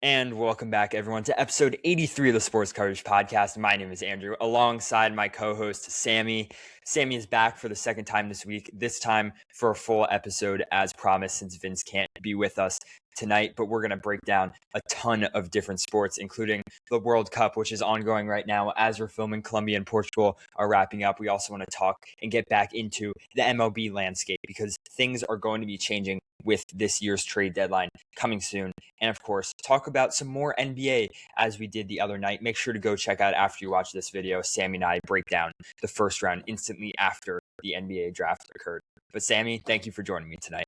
And welcome back, everyone, to episode 83 of the Sports Coverage Podcast. My name is Andrew, alongside my co-host, Sammy. Sammy is back for the second time this week, this time for a full episode as promised, since Vince can't be with us tonight. But we're going to break down a ton of different sports, including the World Cup, which is ongoing right now as we're filming. Colombia and Portugal are wrapping up. We also want to talk and get back into the MLB landscape because things are going to be changing with this year's trade deadline coming soon. And of course, talk about some more NBA as we did the other night. Make sure to go check out after you watch this video. Sammy and I break down the first round instantly after the NBA draft occurred. But Sammy, thank you for joining me tonight.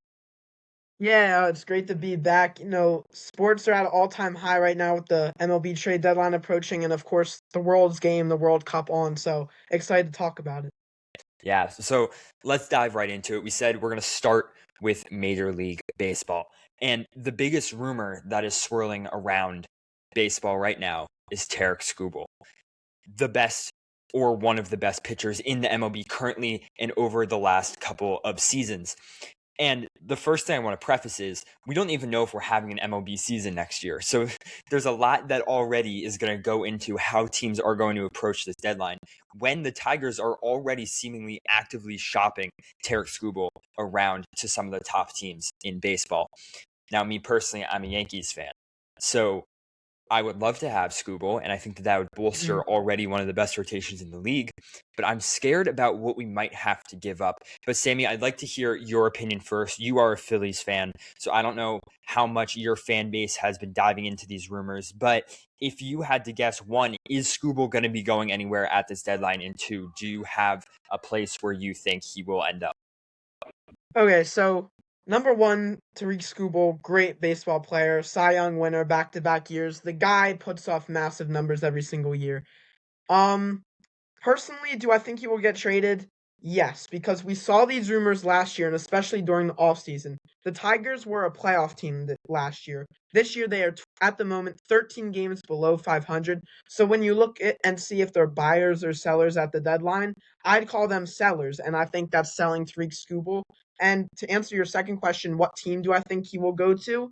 Yeah, it's great to be back. Sports are at an all-time high right now with the MLB trade deadline approaching, and of course, the World's game, the World Cup on. So excited to talk about it. Yeah, so let's dive right into it. We said we're going to start with Major League Baseball. And the biggest rumor that is swirling around baseball right now is Tarik Skubal, the best or one of the best pitchers in the MLB currently and over the last couple of seasons. And the first thing I want to preface is we don't even know if we're having an MLB season next year. So there's a lot that already is going to go into how teams are going to approach this deadline when the Tigers are already seemingly actively shopping Tarik Skubal around to some of the top teams in baseball. Now, me personally, I'm a Yankees fan. So I would love to have Skubal, and I think that would bolster already one of the best rotations in the league. But I'm scared about what we might have to give up. But Sammy, I'd like to hear your opinion first. You are a Phillies fan, so I don't know how much your fan base has been diving into these rumors. But if you had to guess, one, is Skubal going to be going anywhere at this deadline? And two, do you have a place where you think he will end up? Okay, so number one, Tariq Skubal, great baseball player, Cy Young winner, back-to-back years. The guy puts off massive numbers every single year. Personally, do I think he will get traded? Yes, because we saw these rumors last year, and especially during the offseason. The Tigers were a playoff team last year. This year, they are, at the moment, 13 games below 500. So when you look at and see if they're buyers or sellers at the deadline, I'd call them sellers, and I think that's selling Tariq Skubal. And to answer your second question, what team do I think he will go to?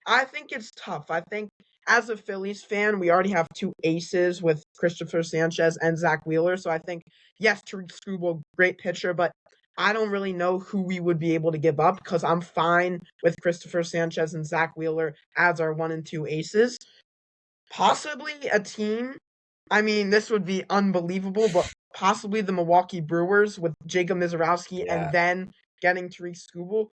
I think it's tough. I think as a Phillies fan, we already have two aces with Christopher Sanchez and Zach Wheeler. So I think, yes, Tariq Skubal, great pitcher, but I don't really know who we would be able to give up because I'm fine with Christopher Sanchez and Zach Wheeler as our 1 and 2 aces. Possibly a team. I mean, this would be unbelievable, but possibly the Milwaukee Brewers with Jacob Mizorowski and then getting Tariq Skubal.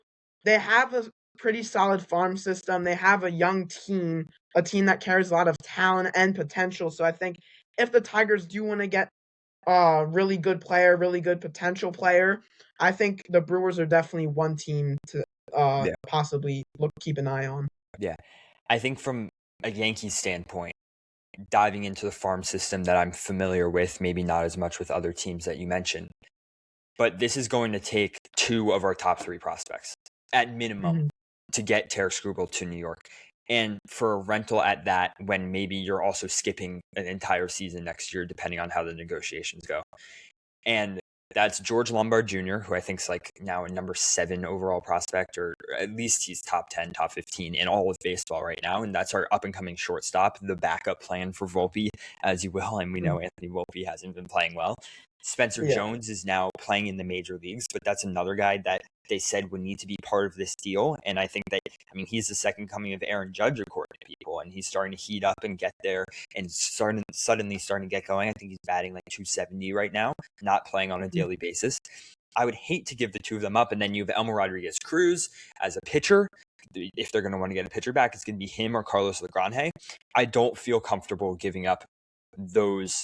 They have a pretty solid farm system. They have a young team, a team that carries a lot of talent and potential. So I think if the Tigers do want to get a really good player, really good potential player, I think the Brewers are definitely one team to possibly keep an eye on. Yeah. I think from a Yankees standpoint, diving into the farm system that I'm familiar with, maybe not as much with other teams that you mentioned, but this is going to take two of our top three prospects at minimum to get Tarik Skubal to New York. And for a rental at that, when maybe you're also skipping an entire season next year, depending on how the negotiations go. And that's George Lombard Jr., who I think is like now a number 7 overall prospect, or at least he's top 10, top 15 in all of baseball right now. And that's our up and coming shortstop, the backup plan for Volpe, as you will. And we know Anthony Volpe hasn't been playing well. Spencer Jones is now playing in the major leagues, but that's another guy that they said would need to be part of this deal. And I think that, he's the second coming of Aaron Judge, according to people, and he's starting to heat up and get there and suddenly starting to get going. I think he's batting like 270 right now, not playing on a daily basis. I would hate to give the two of them up. And then you have Elmer Rodriguez Cruz as a pitcher. If they're going to want to get a pitcher back, it's going to be him or Carlos Legrande. I don't feel comfortable giving up those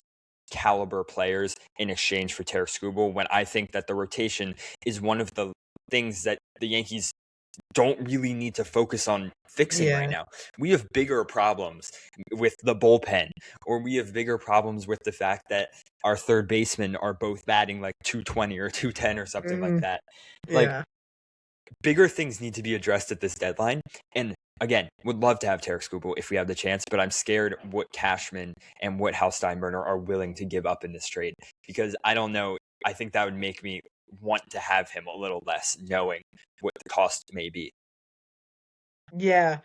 caliber players in exchange for Tarik Skubal when I think that the rotation is one of the things that the Yankees don't really need to focus on fixing right now. We have bigger problems with the bullpen, or we have bigger problems with the fact that our third basemen are both batting like 220 or 210 or something like that. Like, bigger things need to be addressed at this deadline. And again, would love to have Tarik Skubal if we have the chance, but I'm scared what Cashman and what Hal Steinbrenner are willing to give up in this trade, because I don't know. I think that would make me want to have him a little less, knowing what the cost may be. Yeah.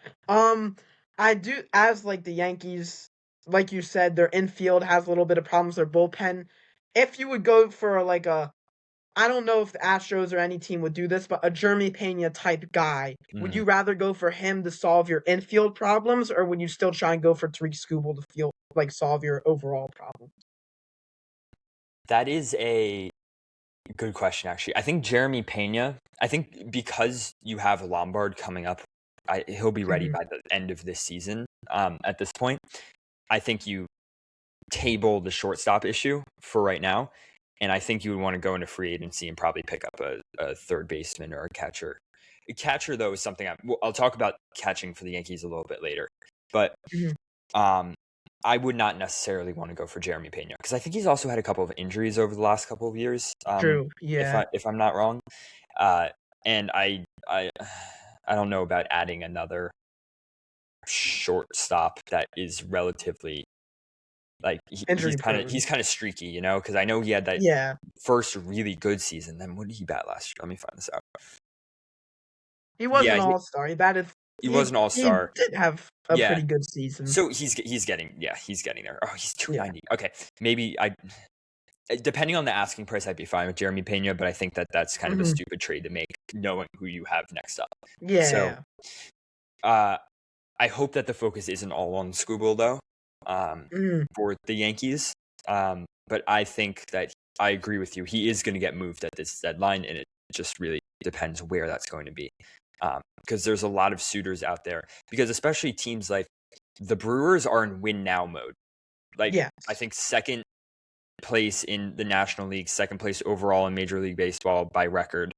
I do, as like the Yankees, like you said, their infield has a little bit of problems. Their bullpen. If you would go for like a, I don't know if the Astros or any team would do this, but a Jeremy Pena type guy, would Mm. you rather go for him to solve your infield problems, or would you still try and go for Tariq Skubal to feel like solve your overall problem? That is a good question, actually. I think Jeremy Pena, I think because you have Lombard coming up, he'll be ready Mhm. by the end of this season. At this point, I think you table the shortstop issue for right now. And I think you would want to go into free agency and probably pick up a third baseman or a catcher. A catcher, though, is something I'll talk about catching for the Yankees a little bit later. But Mhm. um, I would not necessarily want to go for Jeremy Pena because I think he's also had a couple of injuries over the last couple of years. True. If Yeah. I'm not wrong, uh, and I don't know about adding another shortstop that is relatively like Injury prone. he's kind of streaky, you know, because I know he had that Yeah. first really good season. Then what did he bat last year? Let me find this out. He was Yeah, an all-star. He batted. he was an He all-star. did have a Yeah, pretty good season. so he's getting he's getting there. Oh, he's Yeah. 290. Okay, maybe depending on the asking price, I'd be fine with Jeremy Pena, but I think that's kind of a Mhm. stupid trade to make, knowing who you have next up. So, Yeah. uh, I hope that the focus isn't all on Skubal though, Mhm. for the Yankees. But I think that I agree with you. He is going to get moved at this deadline, and it just really depends where that's going to be. Because there's a lot of suitors out there. Because especially teams like the Brewers are in win now mode. Like I Yes. think second place in the National League, second place overall in Major League Baseball by record.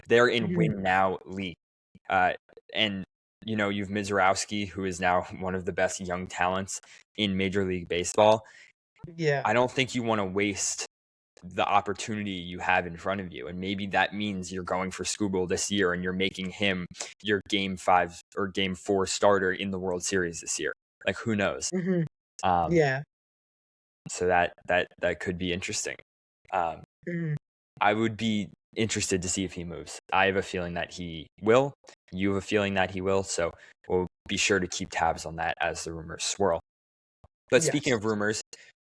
They're in Mhm. win now league. And you know, you've Mizorowski, who is now one of the best young talents in Major League Baseball. Yeah. I don't think you want to waste the opportunity you have in front of you. And maybe that means you're going for Skubal this year and you're making him your game 5 or game 4 starter in the World Series this year. Like who knows? Mhm. Um, Yeah. so that could be interesting. Um, Mhm. I would be interested to see if he moves. I have a feeling that he will. You have a feeling that he will. So we'll be sure to keep tabs on that as the rumors swirl. But speaking Yes. of rumors,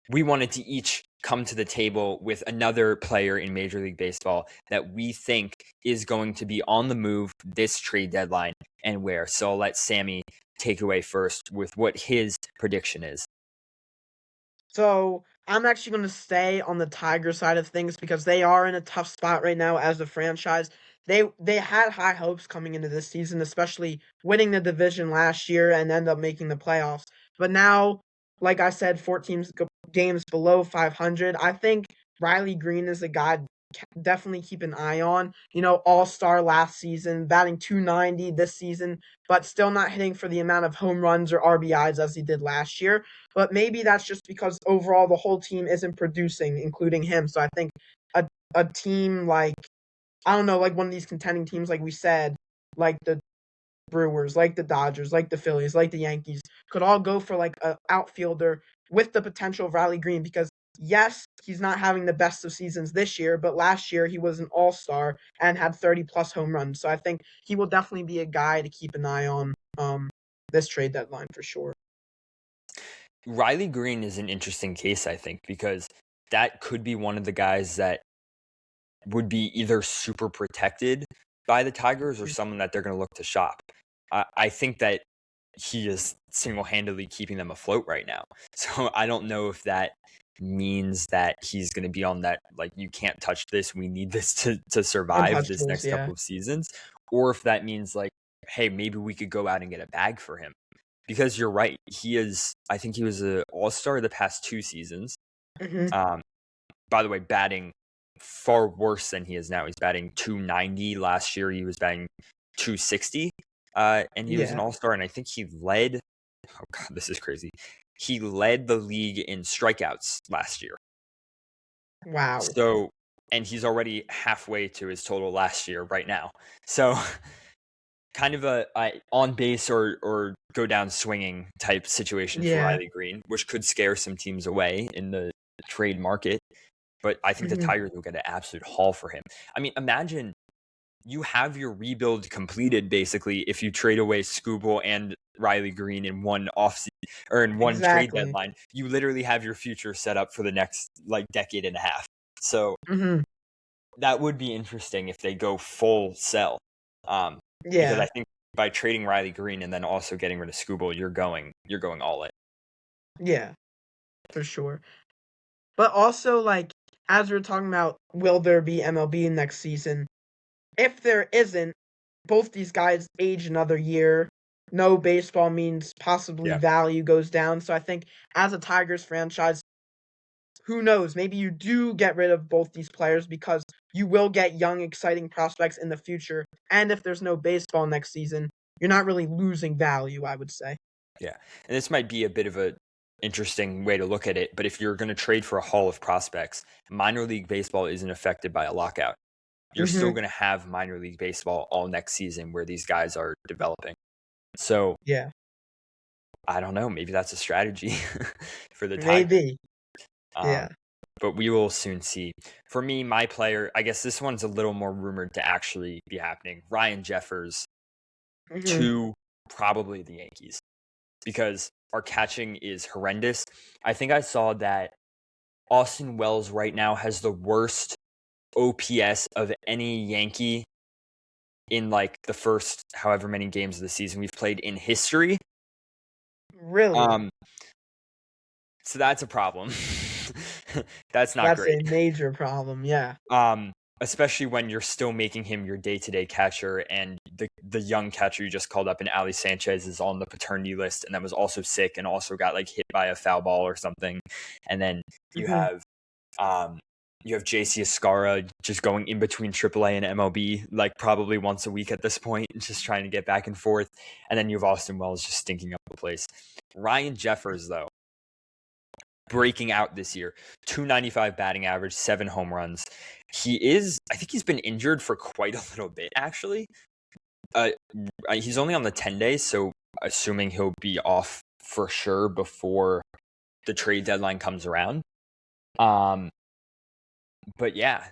we wanted to each come to the table with another player in Major League Baseball that we think is going to be on the move this trade deadline and where. So I'll let Sammy take away first with what his prediction is. So I'm actually going to stay on the Tiger side of things because they are in a tough spot right now as a franchise. They had high hopes coming into this season, especially winning the division last year and end up making the playoffs. But now, like I said, 14 games below 500. I think Riley Green is a guy definitely keep an eye on. You know, all-star last season, batting 290 this season, but still not hitting for the amount of home runs or RBIs as he did last year. But maybe that's just because overall the whole team isn't producing, including him. So I think a a team like, I don't know, like one of these contending teams, like we said, like the Brewers, like the Dodgers, like the Phillies, like the Yankees, could all go for like a outfielder with the potential of Riley Green because yes, he's not having the best of seasons this year, but last year he was an all-star and had 30 plus home runs. So I think he will definitely be a guy to keep an eye on this trade deadline for sure. Riley Green is an interesting case, I think, because that could be one of the guys that would be either super protected by the Tigers or someone that they're going to look to shop. I think that he is single-handedly keeping them afloat right now. So I don't know if that means that he's going to be on that, like, you can't touch this, we need this to survive this Untouchables, next yeah. couple of seasons, or if that means like, hey, maybe we could go out and get a bag for him. Because you're right, I think he was an all-star the past 2 seasons. Hmm. Um, by the way, batting far worse than he is now. He's batting 290. Last year, he was batting 260. And he was an Yeah. all-star, and I think he led. Oh God, this is crazy. He led the league in strikeouts last year. Wow. So, and he's already halfway to his total last year right now. So, kind of a on base or go down swinging type situation for Yeah. Riley Green, which could scare some teams away in the trade market. But I think the Hmm. Tigers will get an absolute haul for him. I mean, imagine you have your rebuild completed basically if you trade away Scooble and Riley Green in one or in one trade Exactly. deadline. You literally have your future set up for the next like decade and a half. So Hmm. that would be interesting if they go full sell. Because I Yeah, think by trading Riley Green and then also getting rid of Scooble, you're going all in. yeah, for sure. But also, like, as we're talking about, will there be MLB next season? If there isn't, both these guys age another year. No baseball means possibly Yeah. value goes down. So I think as a Tigers franchise, who knows? Maybe you do get rid of both these players because you will get young, exciting prospects in the future. And if there's no baseball next season, you're not really losing value, I would say. Yeah. And this might be a bit of a interesting way to look at it, but if you're going to trade for a haul of prospects, minor league baseball isn't affected by a lockout. You're still Hmm. going to have minor league baseball all next season where these guys are developing. So Yeah, I don't know. Maybe that's a strategy for the Tigers. maybe. Um, Yeah. but we will soon see. For me, my player, I guess this one's a little more rumored to actually be happening. Ryan Jeffers Hmm. to probably the Yankees because our catching is horrendous. I think I saw that Austin Wells right now has the worst OPS of any Yankee in like the first however many games of the season we've played in history. Really? Um, so that's a problem. That's not That's great. a major problem. Yeah. Um, especially when you're still making him your day-to-day catcher, and the young catcher you just called up in Ali Sanchez is on the paternity list, and that was also sick and also got like hit by a foul ball or something. And then you Hmm. have JC Escara just going in between AAA and MLB like probably once a week at this point, just trying to get back and forth. And then you have Austin Wells just stinking up the place. Ryan Jeffers though, breaking out this year. 295 batting average, 7 home runs. I think he's been injured for quite a little bit, actually. Uh, he's only on the 10 days, so assuming he'll be off for sure before the trade deadline comes around. Um, but yeah,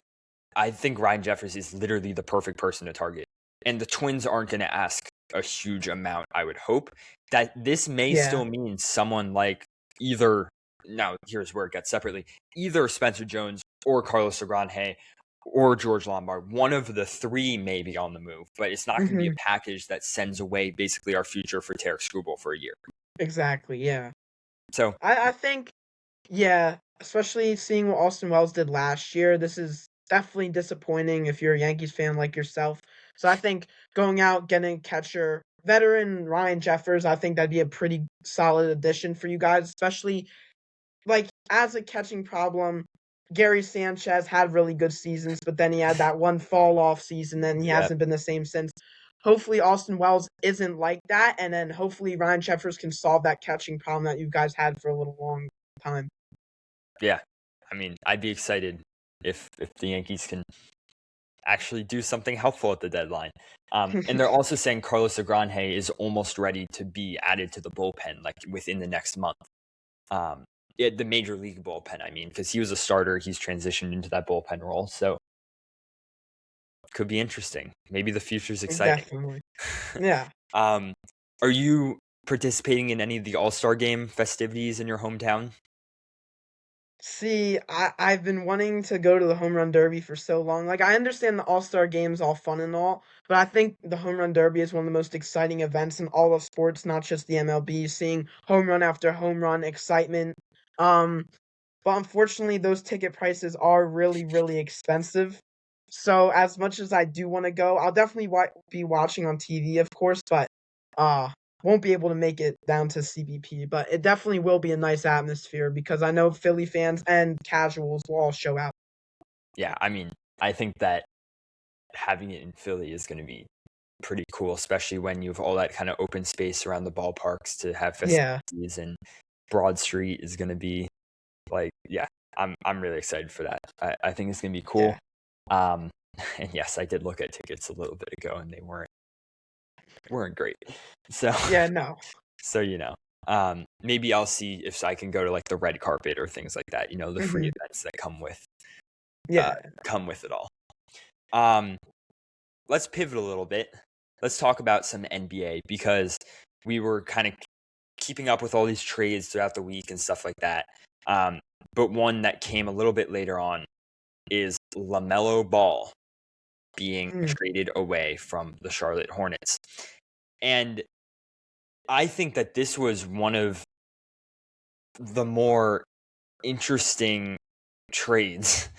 I think Ryan Jeffers is literally the perfect person to target. And the Twins aren't going to ask a huge amount, I would hope. That this may Yeah. still mean someone like either, now here's where it gets separately, either Spencer Jones or Carlos Agrange or George Lombard. One of the three may be on the move, but it's not going to be Hmm. a package that sends away basically our future for Tarek Skubal for a year. Exactly. Yeah. So, I think, yeah, especially seeing what Austin Wells did last year, this is definitely disappointing if you're a Yankees fan like yourself. So I think going out, getting a catcher, veteran Ryan Jeffers, I think that'd be a pretty solid addition for you guys, especially like as a catching problem. Gary Sanchez had really good seasons, but then he had that one fall off season, and he yeah, hasn't been the same since. Hopefully, Austin Wells isn't like that, and then hopefully Ryan Jeffers can solve that catching problem that you guys had for a little long time. yeah. I mean, I'd be excited if the Yankees can actually do something helpful at the deadline. And they're also saying Carlos Agrange is almost ready to be added to the bullpen, like within the next month. The major league bullpen, I mean, because he was a starter, he's transitioned into that bullpen role, so could be interesting. Maybe the future's exciting. Definitely. Yeah. um, are you participating in any of the All Star Game festivities in your hometown? See, I've been wanting to go to the home run derby for so long. Like I understand the All-Star game's all fun and all, but I think the home run derby is one of the most exciting events in all of sports, not just the MLB, seeing home run after home run excitement. Um but unfortunately those ticket prices are really really expensive. So as much as I do want to go, I'll definitely be watching on TV, of course, but uh won't be able to make it down to CBP, but it definitely will be a nice atmosphere because I know Philly fans and casuals will all show out. Yeah, I mean, I think that having it in Philly is going to be pretty cool, especially when you have all that kind of open space around the ballparks to have Yeah, festivities, and Broad Street is going to be like, yeah, I'm really excited for that. I think it's going to be cool. yeah, Um, and yes, I did look at tickets a little bit ago, and they weren't great. So yeah. No, so maybe I'll see if I can go to like the red carpet or things like that. The free hmm, events that come with yeah, it all. Um, let's pivot a little bit. Let's talk about some NBA because we were kind of keeping up with all these trades throughout the week and stuff like that. But one that came a little bit later on is LaMelo Ball being traded away from the Charlotte Hornets. And I think that this was one of the more interesting trades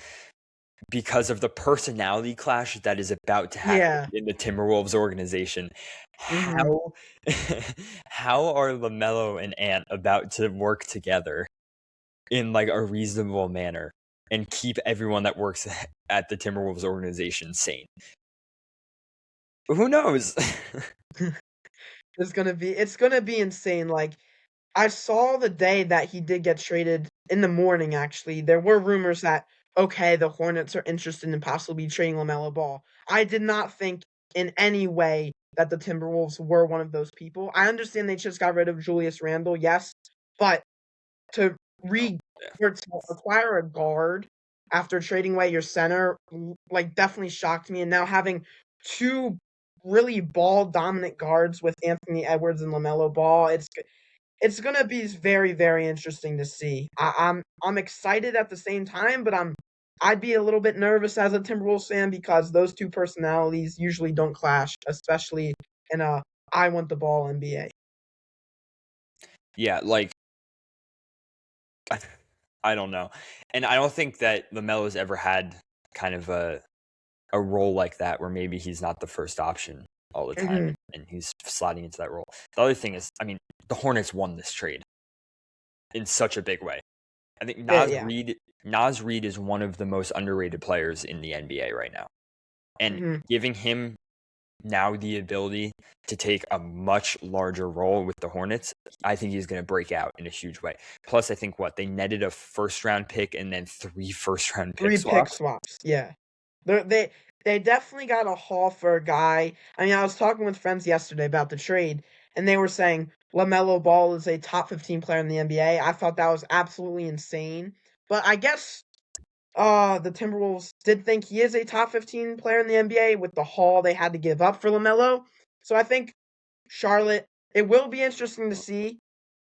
because of the personality clash that is about to happen in the Timberwolves organization. How how are LaMelo and Ant about to work together in like a reasonable manner and keep everyone that works at the Timberwolves organization sane? Who knows? It's gonna be insane. Like, I saw the day that he did get traded in the morning, actually. There were rumors that, okay, the Hornets are interested in possibly trading LaMelo Ball. I did not think in any way that the Timberwolves were one of those people. I understand they just got rid of Julius Randle, yes, but to or to acquire a guard after trading away your center, like, definitely shocked me. And now having two really ball dominant guards with Anthony Edwards and LaMelo Ball, it's gonna be very, very interesting to see. I'm excited at the same time, but I'd be a little bit nervous as a Timberwolves fan because those two personalities usually don't clash, especially in a I want the ball NBA. Yeah, like I don't know. And I don't think that LaMelo's ever had kind of a role like that where maybe he's not the first option all the time and he's sliding into that role. The other thing is, I mean, the Hornets won this trade in such a big way. I think Naz Reid is one of the most underrated players in the NBA right now. And giving him now the ability to take a much larger role with the Hornets, I think he's going to break out in a huge way. Plus, I think they netted a first-round pick and then 3 first-round pick swaps. Yeah. They definitely got a haul for a guy. I mean, I was talking with friends yesterday about the trade, and they were saying LaMelo Ball is a top 15 player in the NBA. I thought that was absolutely insane. But I guess the Timberwolves did think he is a top 15 player in the NBA with the haul they had to give up for LaMelo. So I think Charlotte, it will be interesting to see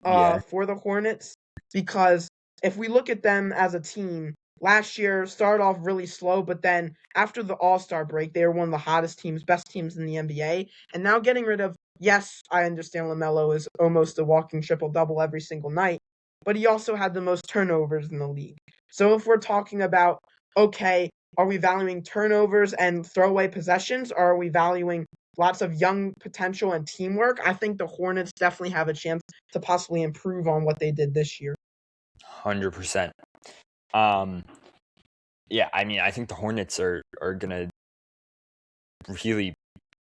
for the Hornets because if we look at them as a team, last year started off really slow, but then after the All-Star break, they were one of the hottest teams, best teams in the NBA. And now getting rid of, yes, I understand LaMelo is almost a walking triple-double every single night, but he also had the most turnovers in the league. So if we're talking about, okay, are we valuing turnovers and throwaway possessions, or are we valuing lots of young potential and teamwork? I think the Hornets definitely have a chance to possibly improve on what they did this year. 100%. Yeah, I mean, I think the Hornets are going to really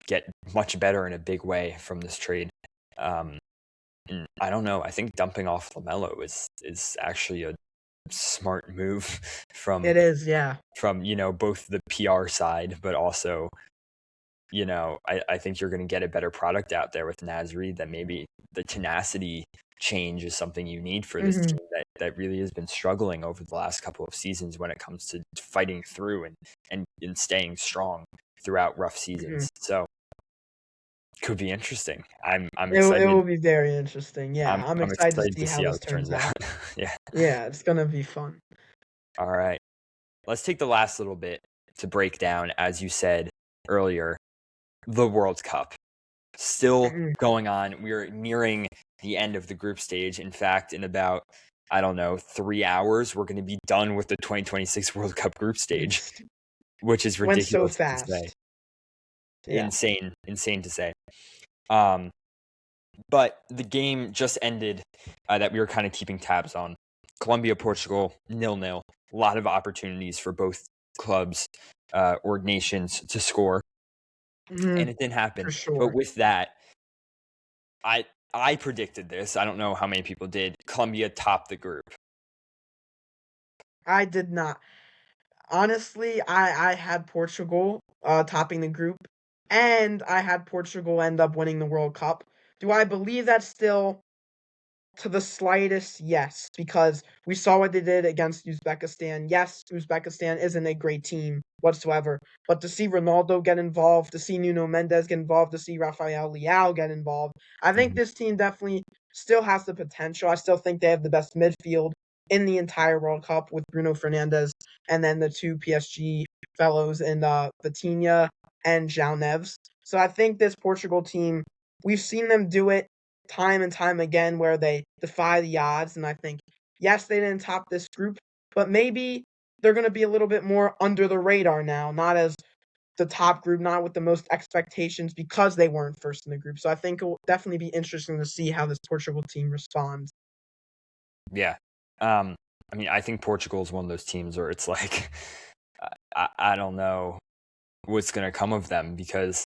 get much better in a big way from this trade. And I don't know. I think dumping off LaMelo is actually a smart move from It is, yeah. From both the PR side, but also I think you're going to get a better product out there with Naz Reid. That maybe the tenacity change is something you need for this team that really has been struggling over the last couple of seasons when it comes to fighting through and staying strong throughout rough seasons. So could be interesting. I'm excited. It will be very interesting. Yeah, I'm excited to see how this turns out. Yeah, it's gonna be fun. All right, let's take the last little bit to break down, as you said earlier, the World Cup. Still going on. We're nearing the end of the group stage. In fact, in about, 3 hours, we're going to be done with the 2026 World Cup group stage, which is ridiculous. Went so fast. To say. Yeah. Insane to say. But the game just ended that we were kind of keeping tabs on. Colombia, Portugal, 0-0. A lot of opportunities for both clubs or nations to score. And it didn't happen. For sure. But with that, I predicted this. I don't know how many people did. Colombia topped the group. I did not. Honestly, I had Portugal topping the group, and I had Portugal end up winning the World Cup. Do I believe that still? to the slightest, yes, because we saw what they did against Uzbekistan. Yes, Uzbekistan isn't a great team whatsoever, but to see Ronaldo get involved, to see Nuno Mendes get involved, to see Rafael Leao get involved, I think Mhm. this team definitely still has the potential. I still think they have the best midfield in the entire World Cup with Bruno Fernandes and then the two PSG fellows in Vitinha and João Neves. So I think this Portugal team, we've seen them do it time and time again where they defy the odds. And I think, yes, they didn't top this group, but maybe they're going to be a little bit more under the radar now, not as the top group, not with the most expectations because they weren't first in the group. So I think it will definitely be interesting to see how this Portugal team responds. Yeah. I mean, I think Portugal is one of those teams where it's like, I don't know what's going to come of them, because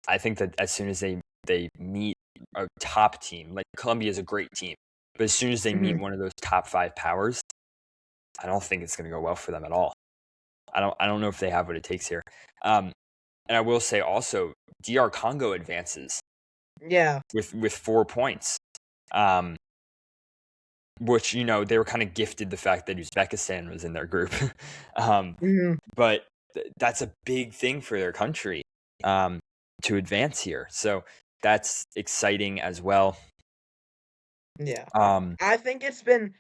I think that as soon as they meet a top team, like Colombia is a great team, but as soon as they meet Mhm. one of those top five powers, I don't think it's going to go well for them at all. I don't know if they have what it takes here. And I will say also, DR Congo advances Yeah. with 4 points. Um, which, they were kind of gifted the fact that Uzbekistan was in their group. um, Mhm. but that's a big thing for their country, to advance here. So that's exciting as well. Yeah. Um, I think it's been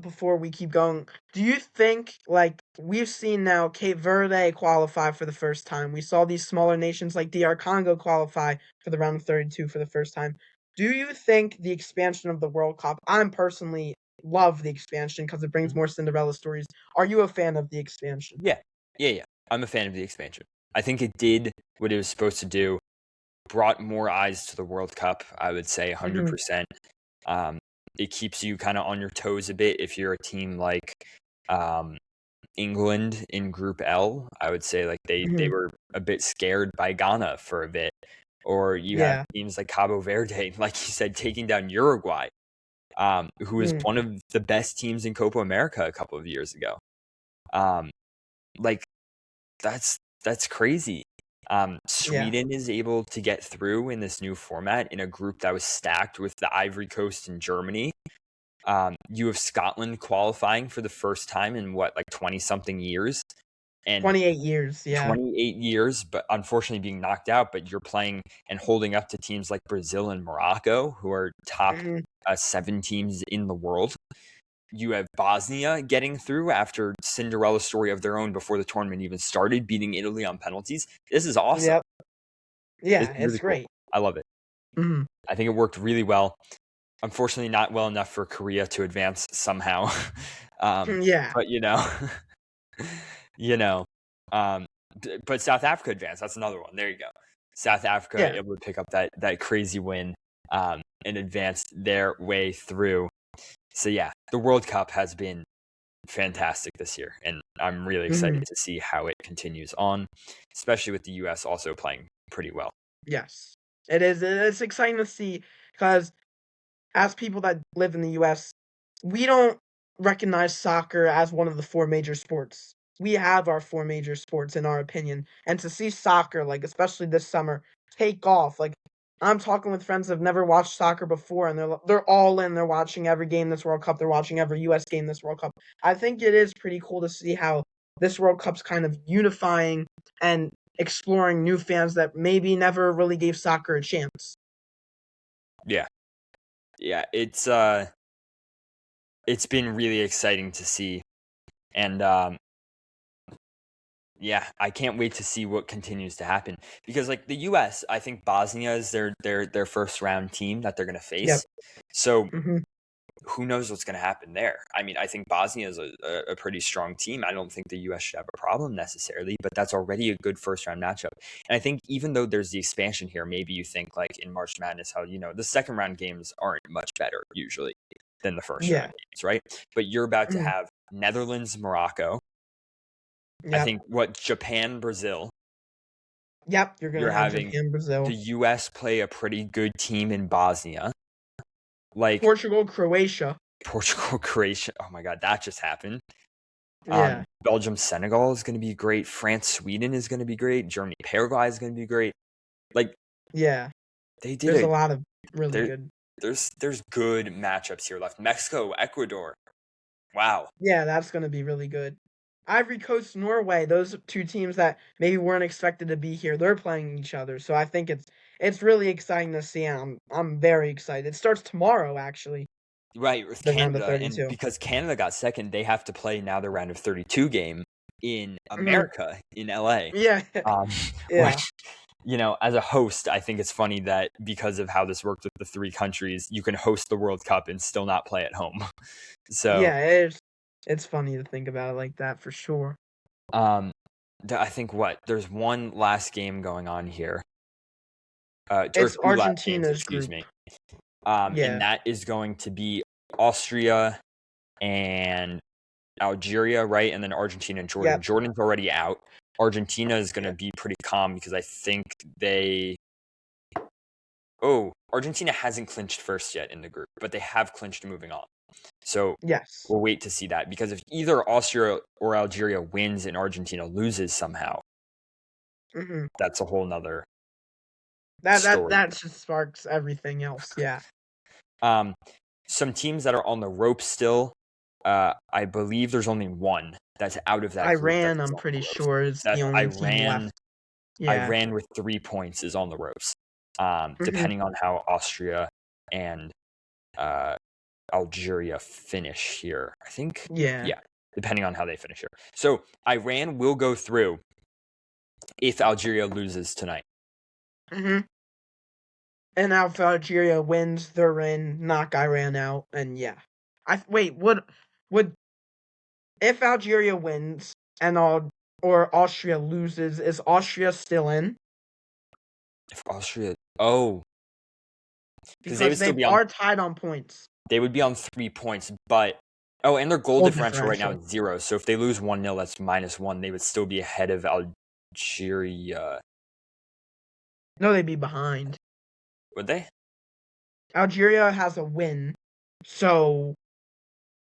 before we keep going, do you think, like, we've seen now Cape Verde qualify for the first time? We saw these smaller nations like DR Congo qualify for the round of 32 for the first time. Do you think the expansion of the World Cup, I'm personally love the expansion because it brings more Cinderella stories. Are you a fan of the expansion? yeah, yeah. I'm a fan of the expansion. I think it did what it was supposed to do, brought more eyes to the World Cup, I would say Mhm. 100%. Um, it keeps you kind of on your toes a bit if you're a team like um, England in Group L. I would say like they Mhm. were a bit scared by Ghana for a bit, or you have Yeah. teams like Cabo Verde, like you said, taking down Uruguay, who is Mhm. one of the best teams in Copa America a couple of years ago. Um, like that's crazy. Yeah. Sweden is able to get through in this new format in a group that was stacked with the Ivory Coast and Germany. You have Scotland qualifying for the first time in what, like 20 something years, and 28 years, yeah. 28 years, but unfortunately being knocked out. But you're playing and holding up to teams like Brazil and Morocco, who are top Mhm. 7 teams in the world. You have Bosnia getting through after Cinderella story of their own before the tournament even started, beating Italy on penalties. This is awesome. Yep. It's Yeah, it's really cool. great. I love it. Mhm. I think it worked really well. Unfortunately, not well enough for Korea to advance somehow. Yeah. But you know, um, but South Africa advanced. That's another one. There you go. South Africa Yeah. able to pick up that crazy win, and advance their way through. So yeah, the World Cup has been fantastic this year, and I'm really excited Mhm. to see how it continues on, especially with the U.S. also playing pretty well. Yes. It is. It's exciting to see because as people that live in the US, we don't recognize soccer as one of the four major sports. We have our four major sports in our opinion. And to see soccer, like especially this summer, take off. Like I'm talking with friends that have never watched soccer before and they're all in. They're watching every game this World Cup. They're watching every US game this World Cup. I think it is pretty cool to see how this World Cup's kind of unifying and exploring new fans that maybe never really gave soccer a chance. Yeah, yeah, it's been really exciting to see, and yeah, I can't wait to see what continues to happen, because like the U.S., I think Bosnia is their first round team that they're going to Yep. face. So Mhm. who knows what's going to happen there? I mean, I think Bosnia is a pretty strong team. I don't think the U.S. should have a problem necessarily, but that's already a good first round matchup. And I think even though there's the expansion here, maybe you think like in March Madness, how the second round games aren't much better usually than the first round Yeah. games, right? But you're about to Mhm. have Netherlands, Morocco. I Yep. think what Japan, Brazil. Yep. You're gonna You're have having Japan, the Brazil, U.S. play a pretty good team in Bosnia, like Portugal, Croatia. Portugal, Croatia. Oh my God, that just happened. Yeah. Belgium, Senegal is going to be great. France, Sweden is going to be great. Germany, Paraguay is going to be great. Like Yeah. they did There's a a lot of really there good. there's good matchups here left. Mexico, Ecuador. Wow. Yeah, that's going to be really good. Ivory Coast, Norway, those two teams that maybe weren't expected to be here, they're playing each other. So I think it's really exciting to see. I'm very excited. It starts tomorrow, actually, Right, with the round of Canada. And 32. because Canada got second, they have to play now the round of 32 game in Hmm. America, in LA. Yeah, Um, yeah, which, as a host, I think it's funny that because of how this worked with the three countries, you can host the World Cup and still not play at home. So, yeah. It's funny to think about it like that for sure. um, I think there's one last game going on here, or It's two last games, Argentina's excuse group. me. And Yeah, that is going to be Austria and Algeria, right? And then Argentina and Jordan. yep, Jordan's already out. Argentina is going to yeah, be pretty calm because I think Argentina hasn't clinched first yet in the group, but they have clinched moving on. So yes. we'll wait to see that, because if either Austria or Algeria wins and Argentina loses somehow, Hmm. that's a whole nother That that story. that just sparks everything else. Yeah. Um, some teams that are on the rope still, I believe there's only one that's out of that group Iran, that's I'm on the pretty ropes. sure, is the That's only team Iran. left. Yeah. Iran with 3 points is on the ropes. Hmm. Depending on how Austria and uh, Algeria finish here. I think, Yeah. yeah, depending on how they finish here. So Iran will go through if Algeria loses tonight. Hmm. And now if Algeria wins, they're in, knock Iran out, and yeah. Wait, would if Algeria wins and all or Austria loses, is Austria still in? If Austria, because they Because would still they be on. are tied on points. They would be on 3 points, but and their goal Goal differential right now differential. is 0. So if they lose 1-0, that's -1. They would still be ahead of Algeria. No, they'd be behind. Would they? Algeria has a win, so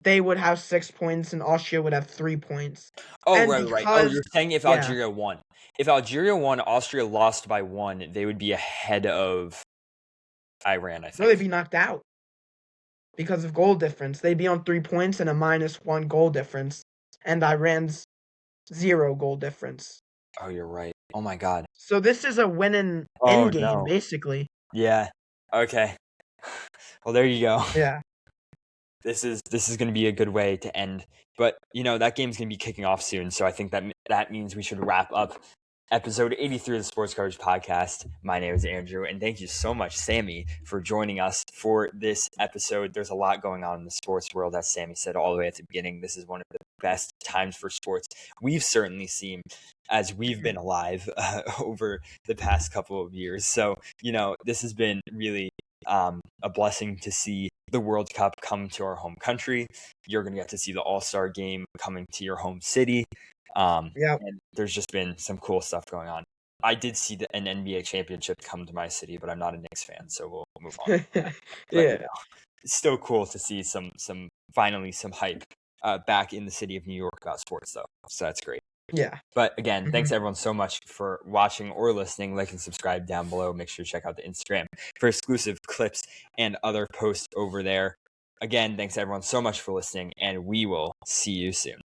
they would have 6 points and Austria would have 3 points. Oh, And right, right. Oh, because you're saying if yeah, Algeria won. If Algeria won, Austria lost by 1, they would be ahead of Iran, I no, they'd think. be knocked out because of goal difference. They'd be on 3 points and a -1 goal difference, and Iran's 0 goal difference. Oh, you're right. Oh my God. So this is a win in Oh end game, no. basically. Yeah. Okay. Well, there you go. Yeah. This is going to be a good way to end. But that game's going to be kicking off soon, so I think that means we should wrap up episode 83 of the Sports Coverage Podcast. My name is Andrew, and thank you so much, Sammy, for joining us for this episode. There's a lot going on in the sports world, as Sammy said all the way at the beginning. This is one of the best times for sports we've certainly seen as we've been alive over the past couple of years. So, this has been really a blessing to see the World Cup come to our home country. You're going to get to see the All-Star game coming to your home city. Yep. And there's just been some cool stuff going on. I did see an NBA championship come to my city, but I'm not a Knicks fan, so we'll move on. But Yeah. it's still cool to see some finally some hype back in the city of New York about sports, though. So that's great. Yeah. But again, Mhm. thanks everyone so much for watching or listening. Like and subscribe down below. Make sure to check out the Instagram for exclusive clips and other posts over there. Again, thanks everyone so much for listening, and we will see you soon.